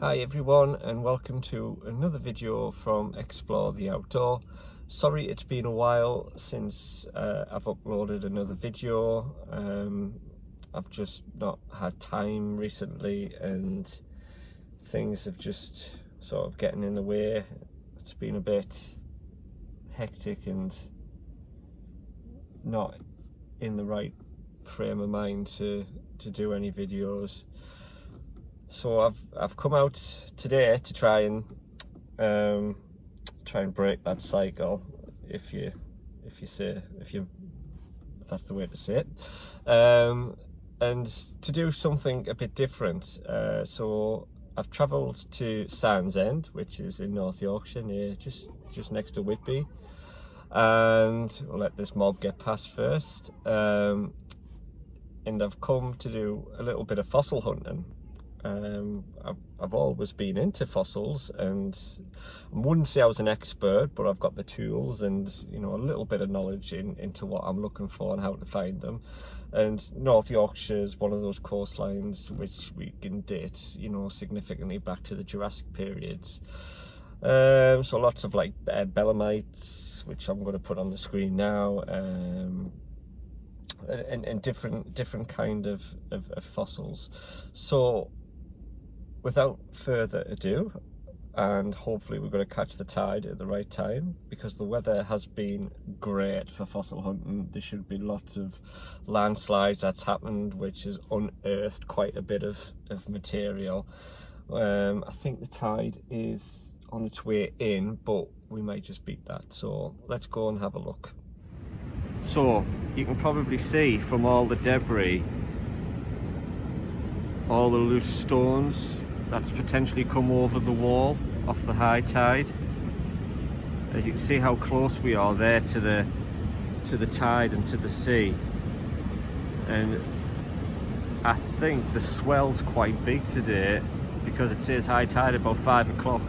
Hi everyone, and welcome to another video from Explore the Outdoor. Sorry it's been a while since I've uploaded another video. I've just not had time recently and things have just sort of getting in the way. It's been a bit hectic and not in the right frame of mind to do any videos. So I've come out today to try and break that cycle, if that's the way to say it, and to do something a bit different. So I've travelled to Sandsend, which is in North Yorkshire, near just next to Whitby, and I'll let this mob get past first. And I've come to do a little bit of fossil hunting. I've always been into fossils, and I wouldn't say I was an expert, but I've got the tools and a little bit of knowledge into what I'm looking for and how to find them. And North Yorkshire is one of those coastlines which we can date significantly back to the Jurassic periods. So lots of like belemnites, which I'm going to put on the screen now, and different kind of fossils. So without further ado, and hopefully we're going to catch the tide at the right time, because the weather has been great for fossil hunting. There should be lots of landslides that's happened, which has unearthed quite a bit of material. I think the tide is on its way in, but we might just beat that. So let's go and have a look. So you can probably see from all the debris, all the loose stones that's potentially come over the wall off the high tide. As you can see how close we are there to the tide and to the sea. And I think the swell's quite big today, because it says high tide about 5 o'clock.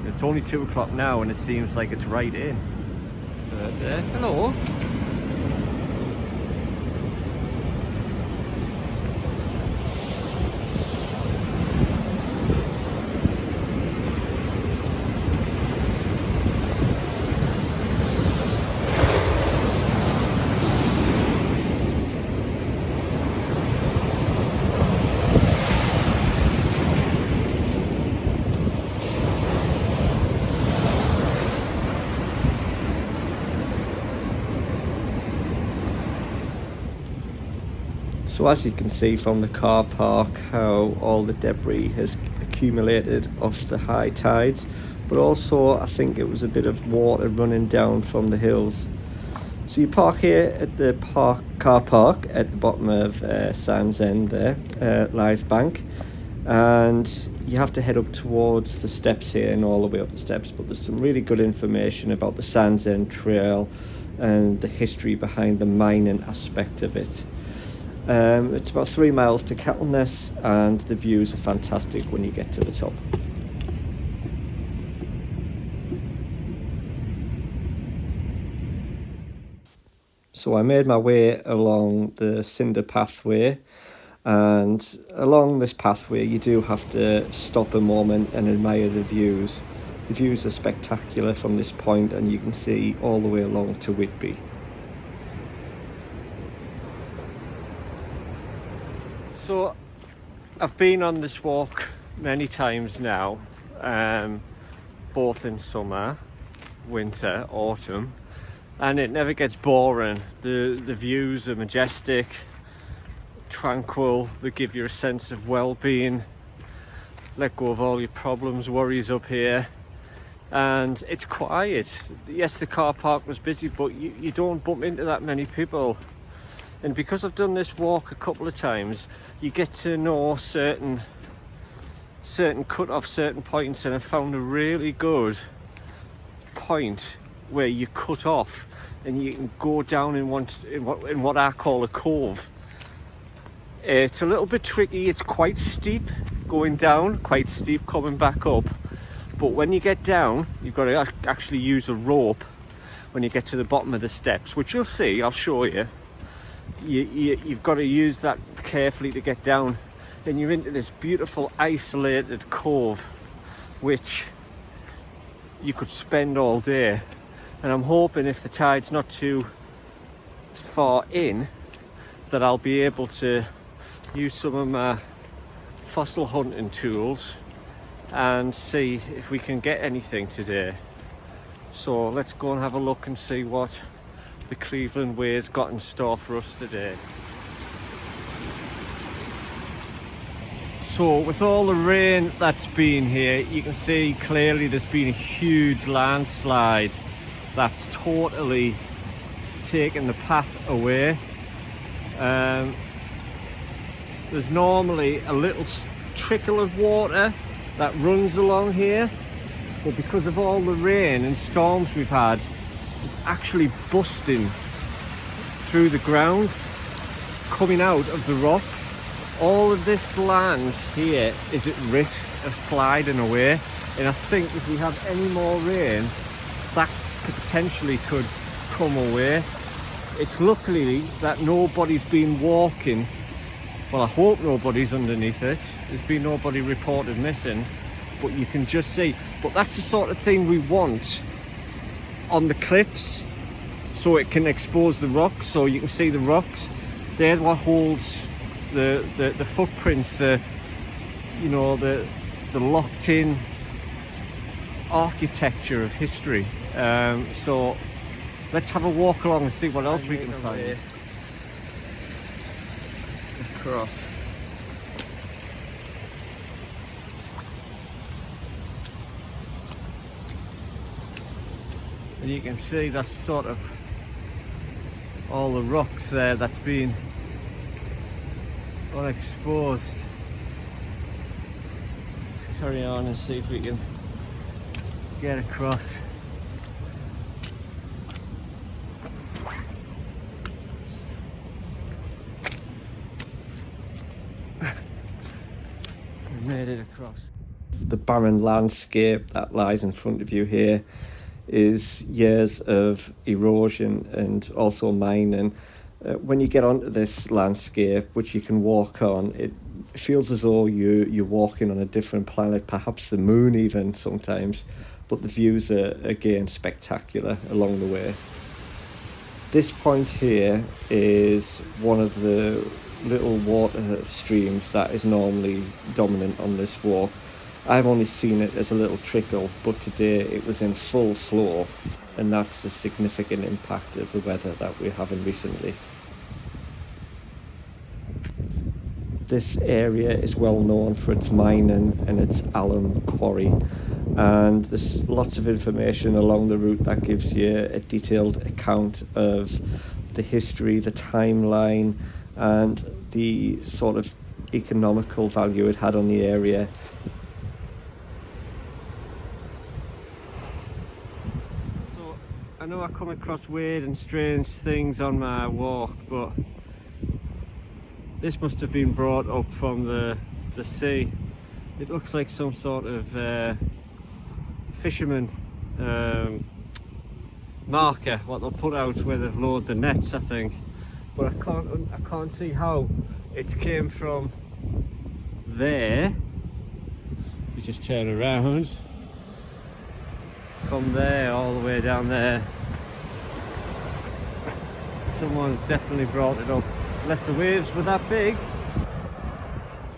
It's only 2 o'clock now and it seems like it's right in. Hello. So as you can see from the car park, how all the debris has accumulated off the high tides, but also I think it was a bit of water running down from the hills. So you park here at the car park at the bottom of Sandsend there, Lythe Bank, and you have to head up towards the steps here and all the way up the steps. But there's some really good information about the Sandsend Trail and the history behind the mining aspect of it. It's about 3 miles to Kettleness, and the views are fantastic when you get to the top. So I made my way along the cinder pathway, and along this pathway you do have to stop a moment and admire the views. The views are spectacular from this point, and you can see all the way along to Whitby. So I've been on this walk many times now, both in summer, winter, autumn, and it never gets boring. The views are majestic, tranquil, they give you a sense of well-being. Let go of all your problems, worries up here, and it's quiet. Yes, the car park was busy, but you don't bump into that many people. And because I've done this walk a couple of times, you get to know certain cut-off, certain points, and I found a really good point where you cut off and you can go down in what I call a cove. It's a little bit tricky. It's quite steep going down, quite steep coming back up. But when you get down, you've got to actually use a rope when you get to the bottom of the steps, which you'll see. I'll show you. You've got to use that carefully to get down then you're into this beautiful isolated cove which you could spend all day. And I'm hoping if the tide's not too far in that I'll be able to use some of my fossil hunting tools and see if we can get anything today. So let's go and have a look and see what the Cleveland Way's got in store for us today. So with all the rain that's been here, you can see clearly there's been a huge landslide that's totally taken the path away. There's normally a little trickle of water that runs along here, but because of all the rain and storms we've had, it's actually busting through the ground, coming out of the rocks. All of this land here is at risk of sliding away, and I think if we have any more rain, that potentially could come away. It's luckily that nobody's been walking. Well, I hope nobody's underneath it. There's been nobody reported missing, but you can just see. But that's the sort of thing we want on the cliffs, so it can expose the rocks, so you can see the rocks. They're what holds the footprints, the locked in architecture of history. So let's have a walk along and see what else we can find across. And you can see that's sort of all the rocks there that's been unexposed. Let's carry on and see if we can get across. We made it across. The barren landscape that lies in front of you here is years of erosion and also mining. When you get onto this landscape, which you can walk on, it feels as though you're walking on a different planet, perhaps the moon even sometimes, but the views are again spectacular along the way. This point here is one of the little water streams that is normally dominant on this walk. I've only seen it as a little trickle, but today it was in full flow, and that's the significant impact of the weather that we're having recently. This area is well known for its mining and its alum quarry, and there's lots of information along the route that gives you a detailed account of the history, the timeline, and the sort of economical value it had on the area. So I know I come across weird and strange things on my walk, but this must have been brought up from the sea. It looks like some sort of fisherman marker, what they'll put out where they've loaded the nets, I think. But I can't see how it came from there. We just turn around from there all the way down there. Someone's definitely brought it up, unless the waves were that big.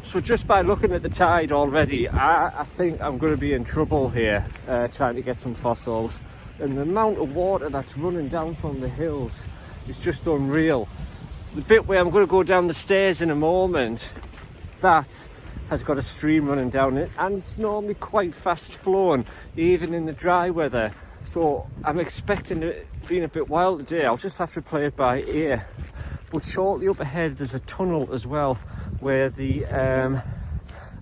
So just by looking at the tide already, I think I'm going to be in trouble here trying to get some fossils. And the amount of water that's running down from the hills is just unreal. The bit where I'm going to go down the stairs in a moment, that has got a stream running down it, and it's normally quite fast flowing even in the dry weather. So I'm expecting it being a bit wild today. I'll just have to play it by ear. But shortly up ahead there's a tunnel as well where the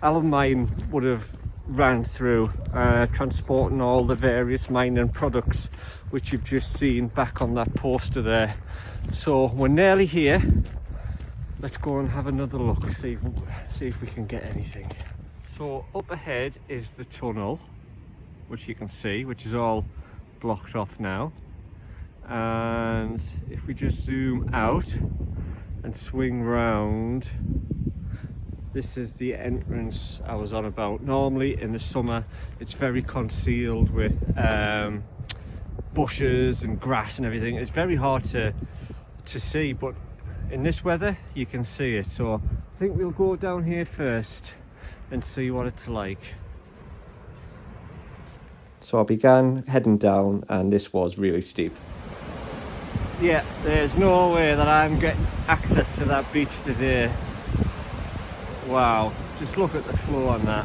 alum mine would have ran through, transporting all the various mining products which you've just seen back on that poster there. So we're nearly here. Let's go and have another look, see if we can get anything. So up ahead is the tunnel, which you can see, which is all blocked off now. And if we just zoom out and swing round, This is the entrance I was on about. Normally in the summer it's very concealed with bushes and grass and everything. It's very hard to see, but in this weather you can see it. So I think we'll go down here first and see what it's like. So I began heading down and this was really steep. Yeah, there's no way that I'm getting access to that beach today. Wow, just look at the flow on that.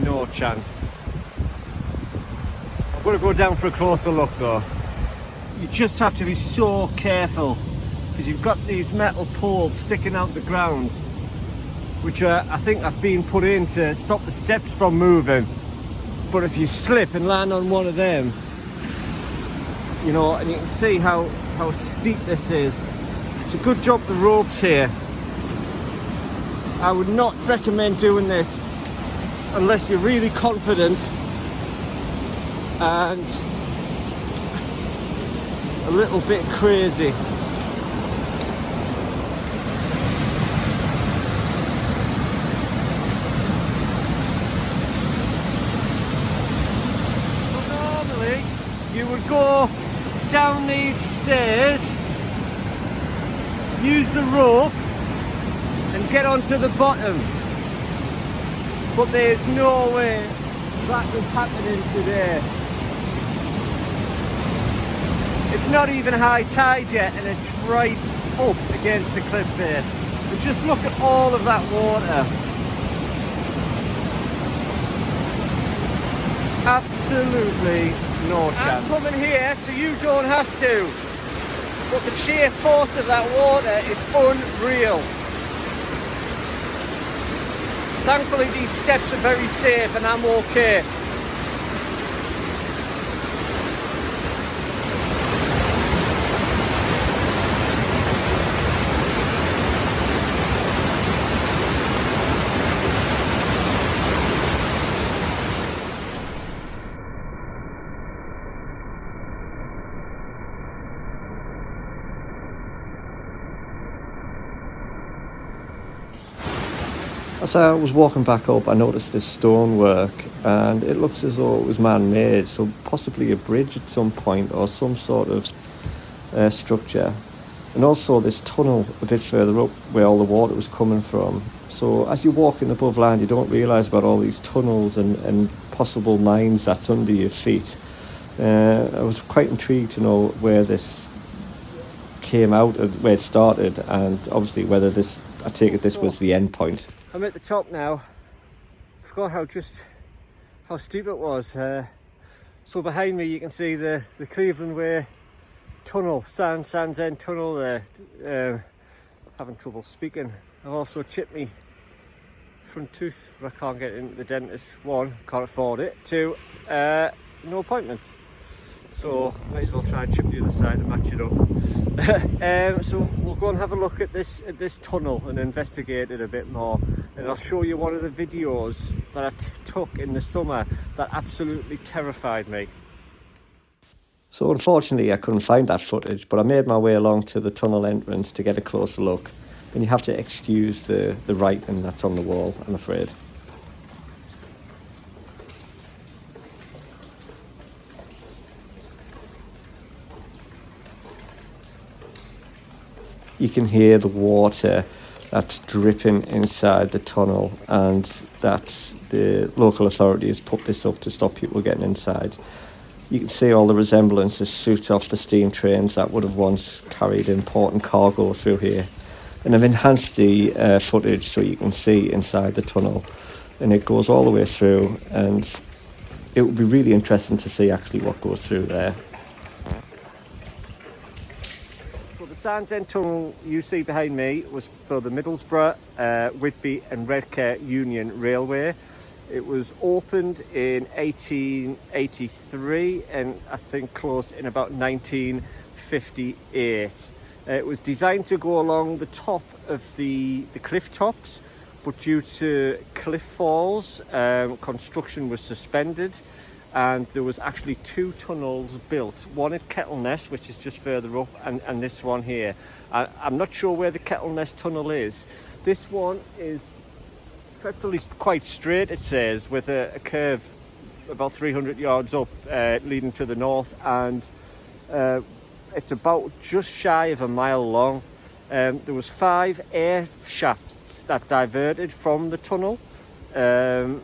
No chance. I'm going to go down for a closer look though. You just have to be so careful because you've got these metal poles sticking out the ground, which I think have been put in to stop the steps from moving. But if you slip and land on one of them, you know, and you can see how steep this is. It's a good job the ropes here. I would not recommend doing this unless you're really confident and a little bit crazy. So normally you would go down these stairs, use the rope and get onto the bottom, but there's no way that is happening today. It's not even high tide yet and it's right up against the cliff face. But just look at all of that water. Absolutely no chance. I'm coming here so you don't have to. But the sheer force of that water is unreal. Thankfully these steps are very safe and I'm okay. As I was walking back up, I noticed this stonework and it looks as though it was man-made, so possibly a bridge at some point or some sort of structure. And also this tunnel a bit further up where all the water was coming from. So as you're walking above land, you don't realise about all these tunnels and possible mines that's under your feet. I was quite intrigued to know where this came out, where it started, and obviously whether this, I take it this was the end point. I'm at the top now. I forgot how steep it was. So behind me you can see the Cleveland Way tunnel, sandsend tunnel there. Having trouble speaking. I've also chipped me front tooth. I can't get into the dentist. One, can't afford it. Two, no appointments. So might as well try and chip the other side to match it up. So we'll go and have a look at this tunnel and investigate it a bit more, and I'll show you one of the videos that I took in the summer that absolutely terrified me. So unfortunately I couldn't find that footage, but I made my way along to the tunnel entrance to get a closer look, and you have to excuse the writing that's on the wall, I'm afraid. You can hear the water that's dripping inside the tunnel, and that the local authorities put this up to stop people getting inside. You can see all the resemblances suit off the steam trains that would have once carried important cargo through here. And I've enhanced the footage so you can see inside the tunnel, and it goes all the way through, and it would be really interesting to see actually what goes through there. The sandsend tunnel you see behind me was for the Middlesbrough, Whitby and Redcar Union Railway. It was opened in 1883 and I think closed in about 1958. It was designed to go along the top of the cliff tops, but due to cliff falls, construction was suspended and there was actually 2 tunnels built, one at Kettleness, which is just further up, and this one here. I'm not sure where the Kettleness tunnel is. This one is practically quite straight, it says, with a curve about 300 yards up leading to the north, and it's about just shy of a mile long. There was 5 air shafts that diverted from the tunnel. 3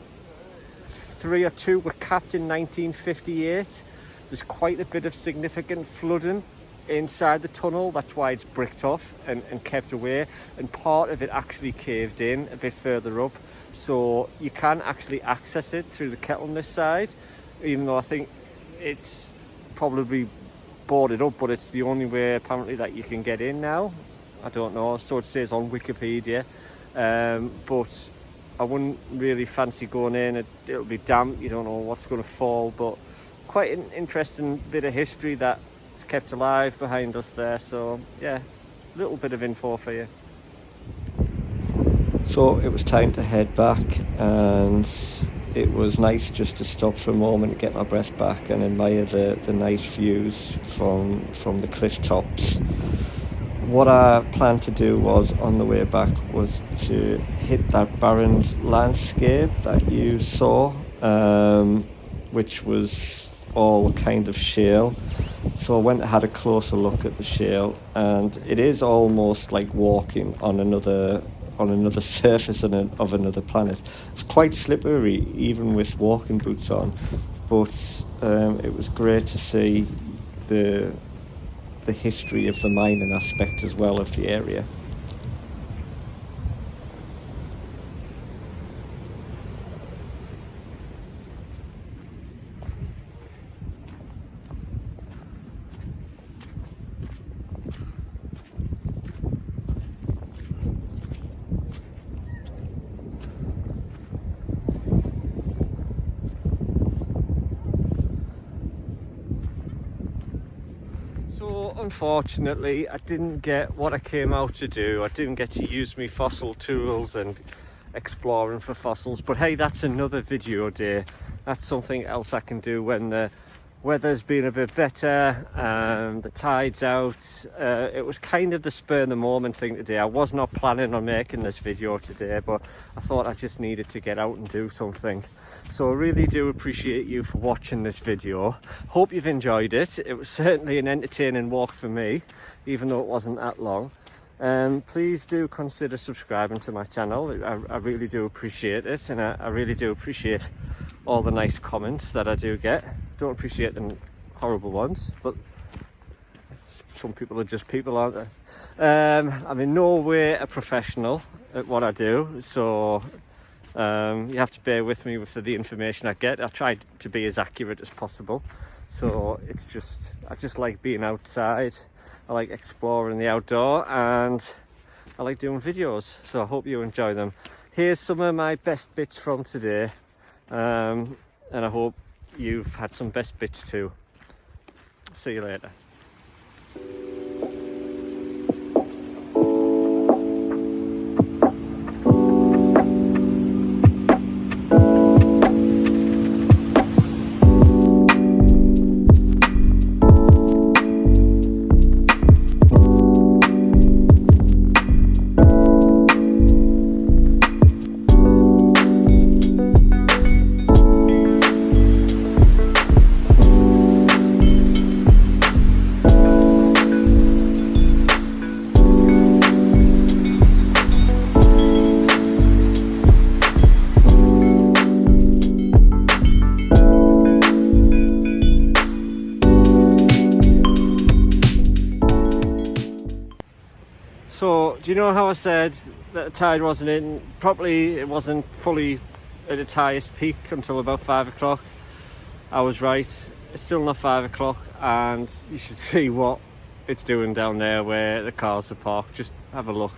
or 2 were capped in 1958. There's quite a bit of significant flooding inside the tunnel, that's why it's bricked off and kept away, and part of it actually caved in a bit further up, so you can actually access it through the Kettleness side, even though I think it's probably boarded up, but it's the only way apparently that you can get in now. I don't know, so it says on Wikipedia, but I wouldn't really fancy going in. It'll be damp, you don't know what's going to fall, but quite an interesting bit of history that's kept alive behind us there. So yeah, a little bit of info for you. So it was time to head back, and it was nice just to stop for a moment to get my breath back and admire the nice views from the cliff tops. What I planned to do was, on the way back, was to hit that barren landscape that you saw, which was all kind of shale. So I went and had a closer look at the shale, and it is almost like walking on another surface of another planet. It's quite slippery even with walking boots on, but it was great to see the history of the mining aspect as well of the area. So unfortunately I didn't get what I came out to do. I didn't get to use my fossil tools and exploring for fossils, but hey, that's another video day. That's something else I can do when the weather's been a bit better and the tide's out. It was kind of the spur of the moment thing today. I was not planning on making this video today, but I thought I just needed to get out and do something. So I really do appreciate you for watching this video. Hope you've enjoyed it. It was certainly an entertaining walk for me, even though it wasn't that long. Please do consider subscribing to my channel. I really do appreciate it, and I really do appreciate all the nice comments that I do get. Don't appreciate the horrible ones, but some people are just people, aren't they? I'm in no way a professional at what I do, so you have to bear with me with the information I get. I try to be as accurate as possible. So it's just, I just like being outside. I like exploring the outdoor, and I like doing videos. So I hope you enjoy them. Here's some of my best bits from today. And I hope you've had some best bits too. See you later. So, do you know how I said that the tide wasn't in? Probably it wasn't fully at its highest peak until about 5 o'clock. I was right. It's still not 5 o'clock, and you should see what it's doing down there where the cars are parked. Just have a look.